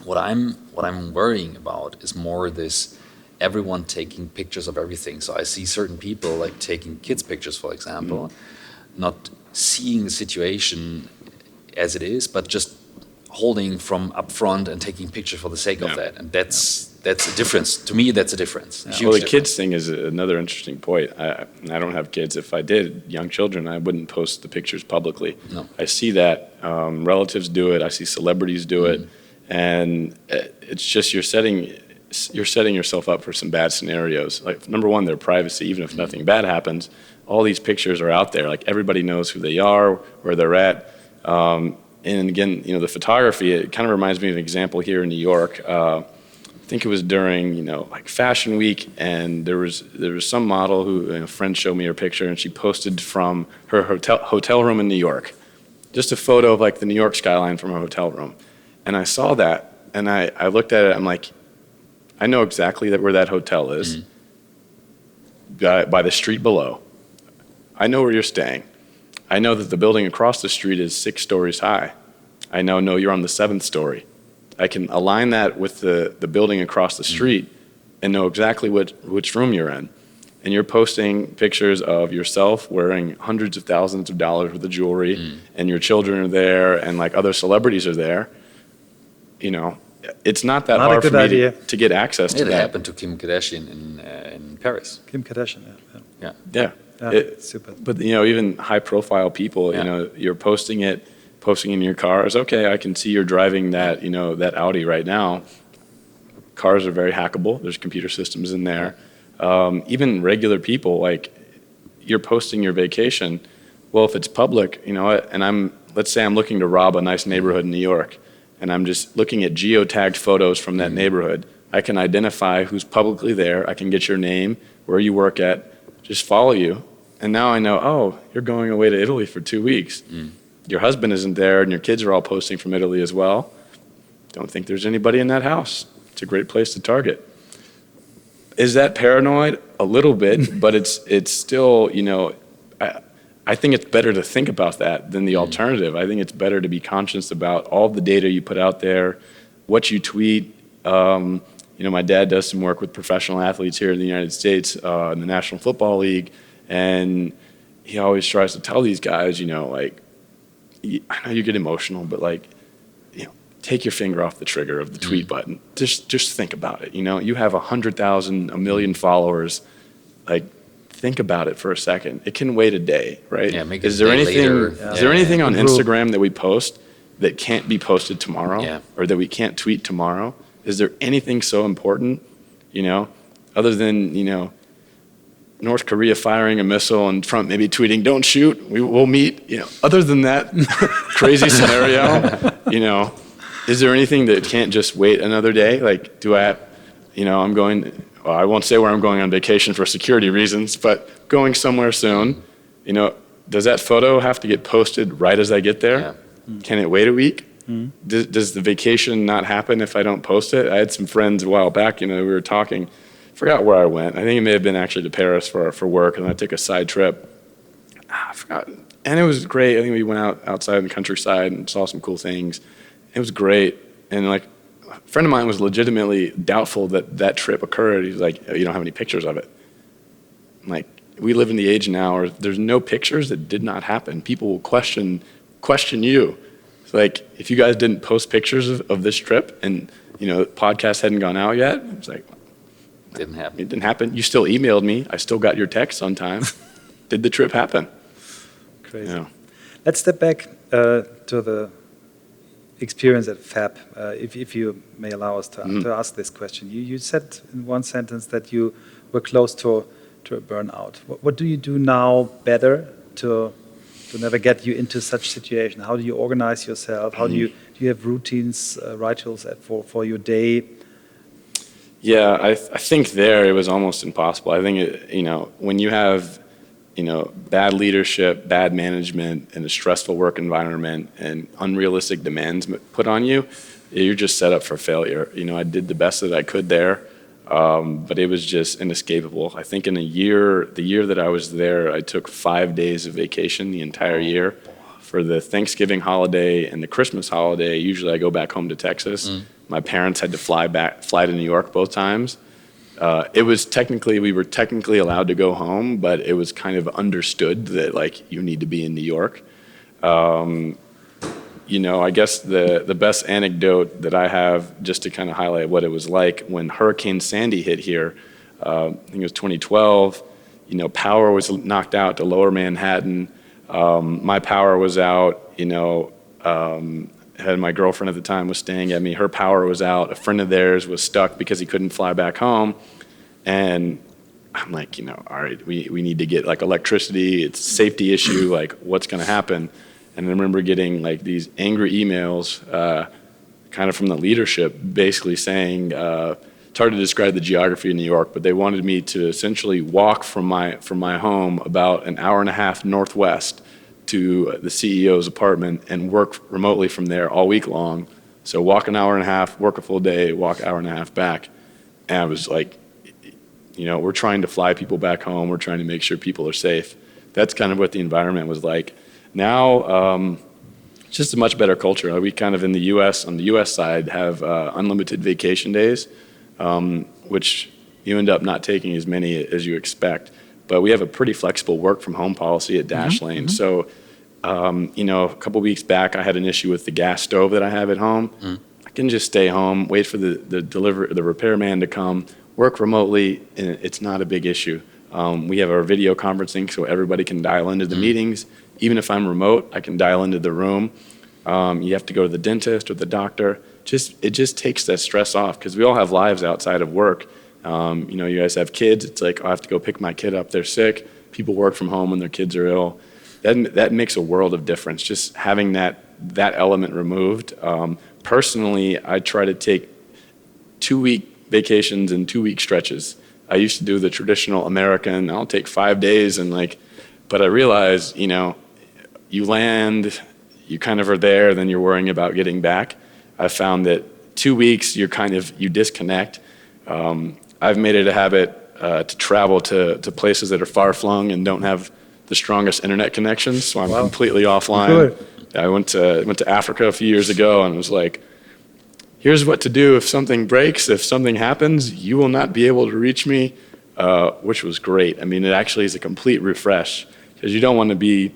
what I'm worrying about is more this everyone taking pictures of everything. So I see certain people like taking kids' pictures, for example, not seeing the situation as it is, but just holding from up front and taking pictures for the sake of that. And that's a difference. To me, that's a difference.
Well, the kids thing is another interesting point. I don't have kids. If I did, young children, I wouldn't post the pictures publicly.
No.
I see that relatives do it. I see celebrities do it. And it's just you're setting yourself up for some bad scenarios. Like, number one, their privacy. Even if nothing bad happens, all these pictures are out there. Like, everybody knows who they are, where they're at. And again, the photography, it kind of reminds me of an example here in New York. I think it was during, like Fashion Week, and there was some model who, a friend showed me her picture, and she posted from her hotel room in New York. Just a photo of like the New York skyline from her hotel room. And I saw that, and I looked at it, I'm like, I know exactly where that hotel is, by the street below. I know where you're staying. I know that the building across the street is 6 stories high. I now know you're on the 7th story. I can align that with the building across the street and know exactly which room you're in. And you're posting pictures of yourself wearing hundreds of thousands of dollars worth of jewelry, and your children are there, and like other celebrities are there. It's not that hard for me to get access to that.
It happened to Kim Kardashian in Paris.
Kim Kardashian,
Yeah.
Super.
But even high-profile people, you're posting in your cars. Okay, I can see you're driving that, that Audi right now. Cars are very hackable. There's computer systems in there. Even regular people, like, you're posting your vacation. Well, if it's public, and let's say I'm looking to rob a nice neighborhood in New York, and I'm just looking at geotagged photos from that neighborhood. I can identify who's publicly there. I can get your name, where you work at, just follow you. And now I know, oh, you're going away to Italy for 2 weeks. Your husband isn't there, and your kids are all posting from Italy as well. Don't think there's anybody in that house. It's a great place to target. Is that paranoid? A little bit, but it's still, I think it's better to think about that than the alternative. I think it's better to be conscious about all the data you put out there, what you tweet. My dad does some work with professional athletes here in the United States, in the National Football League, and he always tries to tell these guys, I know you get emotional, but like, take your finger off the trigger of the tweet button. Just think about it. You have 100,000, a million followers. Like, think about it for a second. It can wait a day, right?
Yeah, make it
is there
a day
anything?
later.
Is there anything on Instagram that we post that can't be posted tomorrow, or that we can't tweet tomorrow? Is there anything so important, other than North Korea firing a missile and Trump maybe tweeting, "Don't shoot, we'll meet." Other than that crazy scenario, is there anything that can't just wait another day? Like, do I have, I'm going, well, I won't say where I'm going on vacation for security reasons, but going somewhere soon, does that photo have to get posted right as I get there?
Yeah.
Can it wait a week? Does the vacation not happen if I don't post it? I had some friends a while back, we were talking, forgot where I went. I think it may have been actually to Paris for work, and I took a side trip. I forgot. And it was great. I think we went outside in the countryside and saw some cool things. It was great. And like, a friend of mine was legitimately doubtful that trip occurred. He's like, "You don't have any pictures of it." I'm like, we live in the age now where there's no pictures that did not happen. People will question you. It's like, if you guys didn't post pictures of this trip and, the podcast hadn't gone out yet, it's like,
Didn't happen.
it didn't happen. You still emailed me. I still got your text on time. Did the trip happen?
Crazy. Let's step back to the experience at FAB, if you may allow us to ask this question. You said in one sentence that you were close to a burnout. What do you do now better to never get you into such situation? How do you organize yourself? How do you have routines, rituals for your day?
Yeah, I think there it was almost impossible. I think when you have bad leadership, bad management, and a stressful work environment and unrealistic demands put on you, you're just set up for failure. I did the best that I could there, but it was just inescapable. I think in the year that I was there, I took 5 days of vacation the entire year. For the Thanksgiving holiday and the Christmas holiday, usually I go back home to Texas. My parents had to fly to New York both times. We were technically allowed to go home, but it was kind of understood that like you need to be in New York. I guess the best anecdote that I have, just to kind of highlight what it was like when Hurricane Sandy hit here, I think it was 2012, power was knocked out to Lower Manhattan. My power was out, had my girlfriend at the time was staying at me, her power was out, a friend of theirs was stuck because he couldn't fly back home. And I'm like, all right, we need to get like electricity, it's a safety issue, like what's gonna happen? And I remember getting like these angry emails, kind of from the leadership, basically saying, it's hard to describe the geography of New York, but they wanted me to essentially walk from my home about an hour and a half northwest to the CEO's apartment and work remotely from there all week long. So walk an hour and a half, work a full day, walk an hour and a half back. And I was like, we're trying to fly people back home. We're trying to make sure people are safe. That's kind of what the environment was like. Now, it's just a much better culture. We kind of on the US side, have unlimited vacation days, which you end up not taking as many as you expect. But we have a pretty flexible work from home policy at Dashlane. So, a couple weeks back, I had an issue with the gas stove that I have at home. I can just stay home, wait for the repairman to come, work remotely, and it's not a big issue. We have our video conferencing so everybody can dial into the meetings. Even if I'm remote, I can dial into the room. You have to go to the dentist or the doctor. It just takes that stress off because we all have lives outside of work. You guys have kids. It's like, I have to go pick my kid up. They're sick. People work from home when their kids are ill. That makes a world of difference, just having that element removed. Personally, I try to take 2-week vacations and 2-week stretches. I used to do the traditional American, I'll take 5 days but I realized, you land, you kind of are there, then you're worrying about getting back. I found that 2 weeks, you disconnect. I've made it a habit to travel to places that are far-flung and don't have the strongest internet connections, so I'm completely offline.
Good.
I went to Africa a few years ago and was like, here's what to do if something breaks, if something happens, you will not be able to reach me, which was great. I mean, it actually is a complete refresh because you don't want to be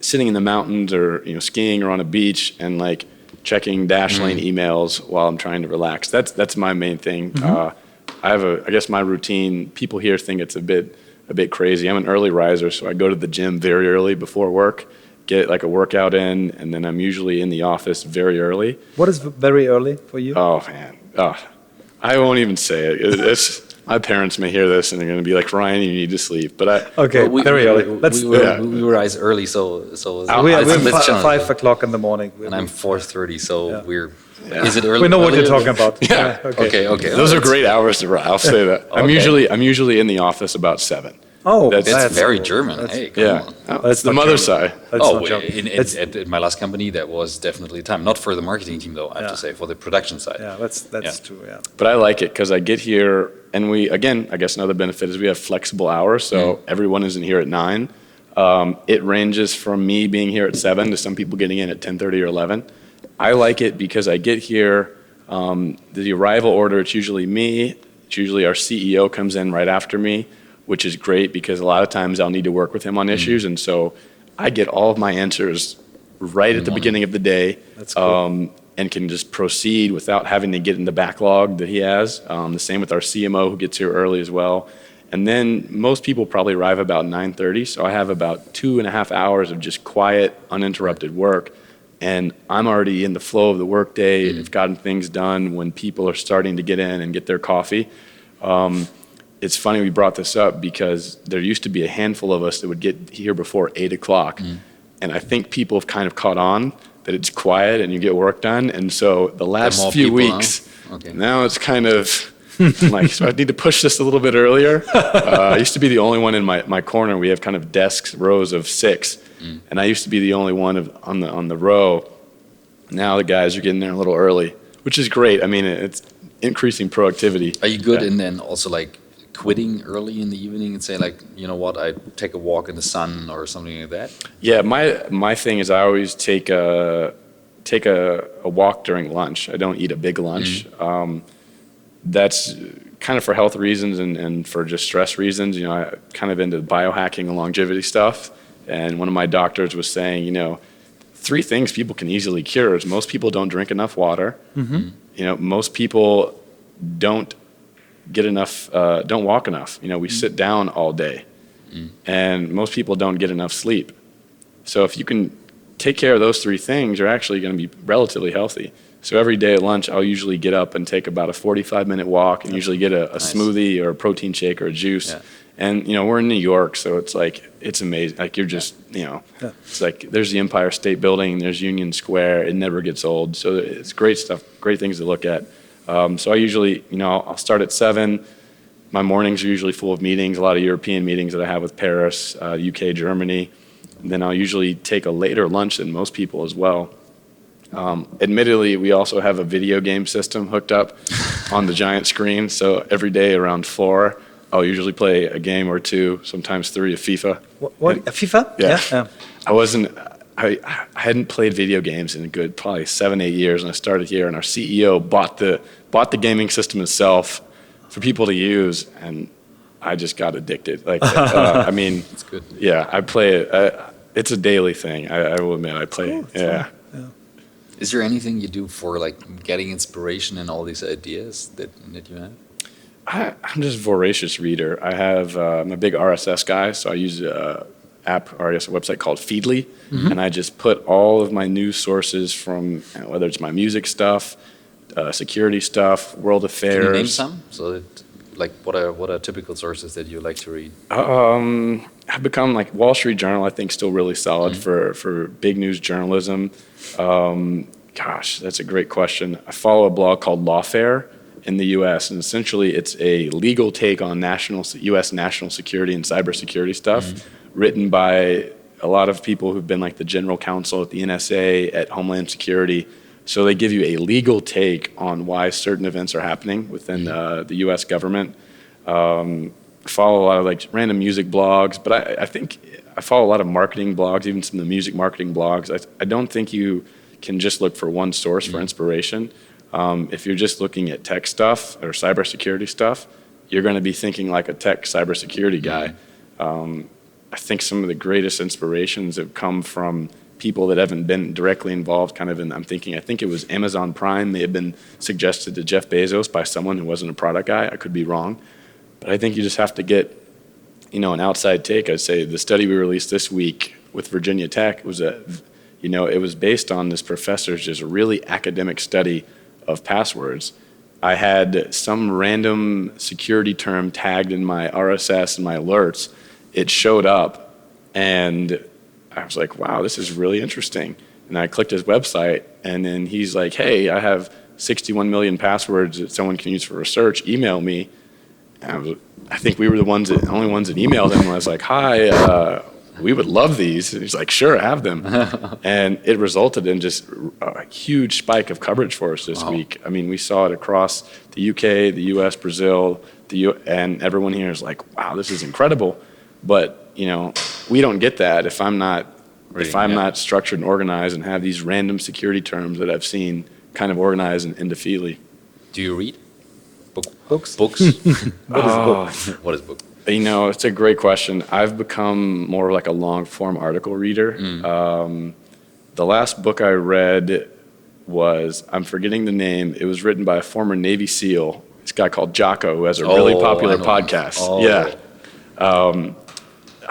sitting in the mountains or skiing or on a beach and like checking Dashlane emails while I'm trying to relax. That's my main thing. I guess my routine, people here think it's a bit crazy. I'm an early riser, so I go to the gym very early before work, get like a workout in, and then I'm usually in the office very early.
What is very early for you?
Oh man, I won't even say it. It's my parents may hear this and they're going to be like, Ryan, you need to sleep. But
okay, very early.
We rise early, so
we're 5 o'clock in the morning.
And I'm 4:30, so we're. Yeah. Is it early?
We know what you're talking about.
Yeah.
Okay.
Those are great hours to run. I'll say that. I'm usually in the office about 7.
Oh, that's very German. Hey, come on.
That's the mother side.
At my last company, that was definitely time. Not for the marketing team, though, I have to say, for the production side.
Yeah, that's true, yeah.
But I like it because I get here, and I guess another benefit is we have flexible hours, so everyone isn't here at 9. It ranges from me being here at 7 to some people getting in at 10:30 or 11. I like it because I get here, the arrival order, it's usually me. It's usually our CEO comes in right after me, which is great because a lot of times I'll need to work with him on issues. And so I get all of my answers right at the beginning of the day.
That's cool.
And can just proceed without having to get in the backlog that he has. The same with our CMO who gets here early as well. And then most people probably arrive about 9:30. So I have about 2.5 hours of just quiet, uninterrupted work. And I'm already in the flow of the workday. I've gotten things done when people are starting to get in and get their coffee. It's funny we brought this up because there used to be a handful of us that would get here before 8 o'clock. And I think people have kind of caught on that it's quiet and you get work done. And so the last few weeks, now it's kind of like, so I need to push this a little bit earlier. I used to be the only one in my corner. We have kind of desks, rows of 6. And I used to be the only one on the row. Now the guys are getting there a little early, which is great. I mean, it's increasing productivity.
Are you good in then also like quitting early in the evening and say like, you know what, I take a walk in the sun or something like that?
Yeah, my thing is I always take a walk during lunch. I don't eat a big lunch. That's kind of for health reasons and for just stress reasons. I kind of into biohacking and longevity stuff. And one of my doctors was saying, 3 things people can easily cure is most people don't drink enough water. Most people don't get enough, don't walk enough. We sit down all day. And most people don't get enough sleep. So if you can take care of those 3 things, you're actually going to be relatively healthy. So every day at lunch, I'll usually get up and take about a 45-minute walk and usually get a smoothie or a protein shake or a juice. Yeah. And, we're in New York, so it's like, it's amazing. Like you're just, it's like there's the Empire State Building, there's Union Square. It never gets old. So it's great stuff, great things to look at. So I usually, I'll start at 7. My mornings are usually full of meetings, a lot of European meetings that I have with Paris, UK, Germany. And then I'll usually take a later lunch than most people as well. Admittedly, we also have a video game system hooked up on the giant screen. So every day around 4, I'll usually play a game or 2, sometimes 3 of FIFA.
What? FIFA?
Yeah. I hadn't played video games in a good probably 7-8 years, and I started here. And our CEO bought the gaming system itself for people to use, and I just got addicted. Like, I mean,
that's good.
Yeah, I play it. It's a daily thing. I will admit, I play.
Cool,
yeah.
Is there anything you do for like getting inspiration and all these ideas that you have?
I'm just a voracious reader. I'm a big RSS guy, so I use an app, or I guess a website called Feedly, and I just put all of my news sources from whether it's my music stuff, security stuff, world affairs.
Can you name some? So that, like, what are typical sources that you like to read?
I've become like Wall Street Journal. I think still really solid for big news journalism. Gosh, that's a great question. I follow a blog called Lawfare in the U.S. and essentially it's a legal take on U.S. national security and cybersecurity stuff, written by a lot of people who've been like the general counsel at the NSA, at Homeland Security. So they give you a legal take on why certain events are happening within the U.S. government. Follow a lot of like random music blogs, but I think I follow a lot of marketing blogs, even some of the music marketing blogs. I don't think you can just look for one source for inspiration. If you're just looking at tech stuff or cybersecurity stuff, you're going to be thinking like a tech cybersecurity guy. I think some of the greatest inspirations have come from people that haven't been directly involved kind of in, I think it was Amazon Prime may have been suggested to Jeff Bezos by someone who wasn't a product guy. I could be wrong. But I think you just have to get, an outside take. I'd say the study we released this week with Virginia Tech was it was based on this professor's just really academic study of passwords. I had some random security term tagged in my RSS and my alerts. It showed up, and I was like, wow, this is really interesting. And I clicked his website, and then he's like, hey, I have 61 million passwords that someone can use for research. Email me. And I think we were the only ones that emailed him. And I was like, hi, we would love these. And he's like, sure, have them. And it resulted in just a huge spike of coverage for us this week. I mean, we saw it across the UK, the US, Brazil, and everyone here is like, wow, this is incredible. But, we don't get that if I'm not not structured and organized and have these random security terms that I've seen kind of organized into Feely.
Do you read?
Books?
Books? What is book?
It's a great question. I've become more like a long-form article reader. The last book I read was, I'm forgetting the name, it was written by a former Navy SEAL, this guy called Jocko, who has a really popular podcast. Yeah.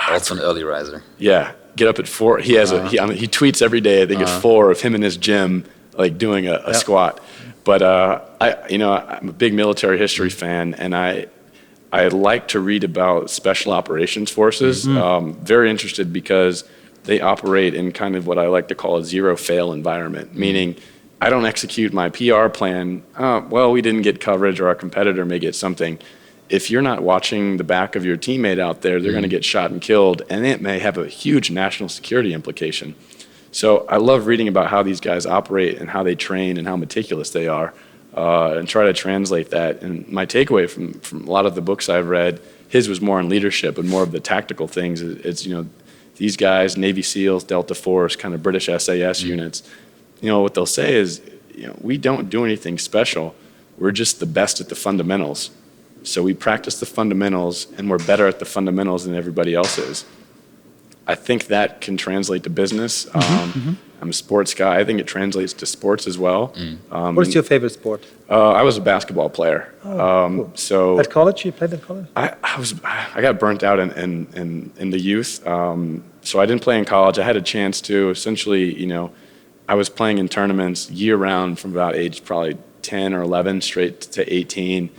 Also an early riser.
Yeah. Get up at 4. He has he tweets every day, I think at 4, of him in his gym, like doing a squat. But I'm a big military history fan, and I like to read about special operations forces. Very interested because they operate in kind of what I like to call a zero-fail environment, meaning I don't execute my PR plan, we didn't get coverage or our competitor may get something. If you're not watching the back of your teammate out there, they're going to get shot and killed, and it may have a huge national security implication. So I love reading about how these guys operate and how they train and how meticulous they are, and try to translate that. And my takeaway from a lot of the books I've read, his was more on leadership and more of the tactical things. It's these guys, Navy SEALs, Delta Force, kind of British SAS units, what they'll say is, we don't do anything special. We're just the best at the fundamentals. So we practice the fundamentals, and we're better at the fundamentals than everybody else is. I think that can translate to business. I'm a sports guy. I think it translates to sports as well.
What is your favorite sport?
I was a basketball player.
Cool.
So
at college, you played at college?
I got burnt out in the youth. So I didn't play in college. I had a chance to essentially, I was playing in tournaments year round from about age probably 10 or 11 straight to 18,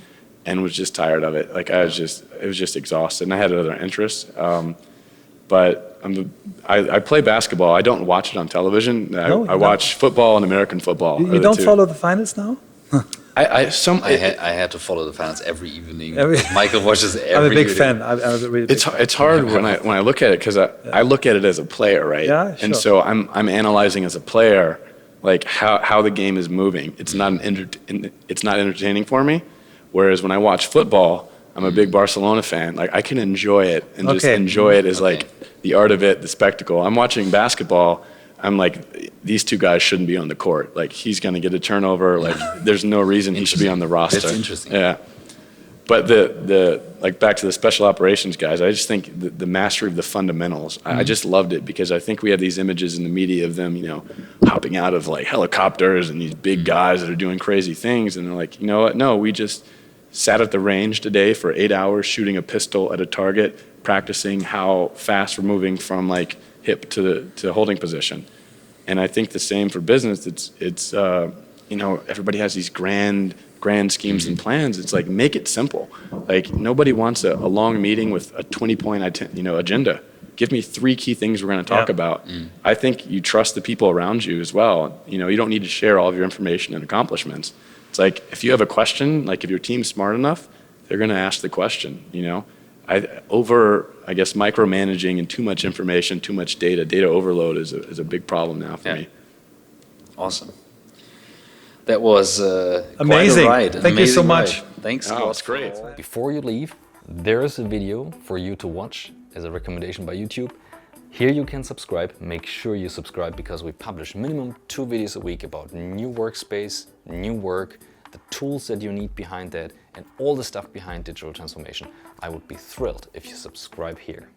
and was just tired of it. Like it was just exhausted, and I had other interests. But I play basketball. I don't watch it on television. I watch football and American football.
You don't follow the finals now?
I had to follow the finals every evening. Michael watches every
I'm a big
evening.
fan. I'm a really big fan.
It's hard when I look at it, because I look at it as a player, right?
Yeah, sure.
And so I'm analyzing as a player, like how the game is moving. It's not entertaining for me. Whereas when I watch football, I'm a big Barcelona fan. Like I can enjoy it and just enjoy it as like the art of it, the spectacle. I'm watching basketball. I'm like, these two guys shouldn't be on the court. Like he's going to get a turnover. Like there's no reason he should be on the roster.
That's interesting.
Yeah. But the like back to the special operations guys, I just think the mastery of the fundamentals. I just loved it, because I think we have these images in the media of them, hopping out of like helicopters and these big guys that are doing crazy things, and they're like, you know what? No, we just sat at the range today for 8 hours shooting a pistol at a target, practicing how fast we're moving from like hip to holding position. And I think the same for business. It's everybody has these grand schemes and plans. It's like, make it simple. Like nobody wants a long meeting with a 20-point agenda. Give me 3 key things we're going to talk about. I think you trust the people around you as well. You don't need to share all of your information and accomplishments. It's like, if you have a question, like if your team's smart enough, they're going to ask the question. I guess micromanaging and too much information, too much data overload is a big problem now for me.
Awesome. That was
amazing.
Quite a ride.
Thank you so much.
Thanks.
Oh, it's great.
Before you leave, there is a video for you to watch as a recommendation by YouTube. Here you can subscribe. Make sure you subscribe, because we publish minimum 2 videos a week about new workspace, new work, the tools that you need behind that, and all the stuff behind digital transformation. I would be thrilled if you subscribe here.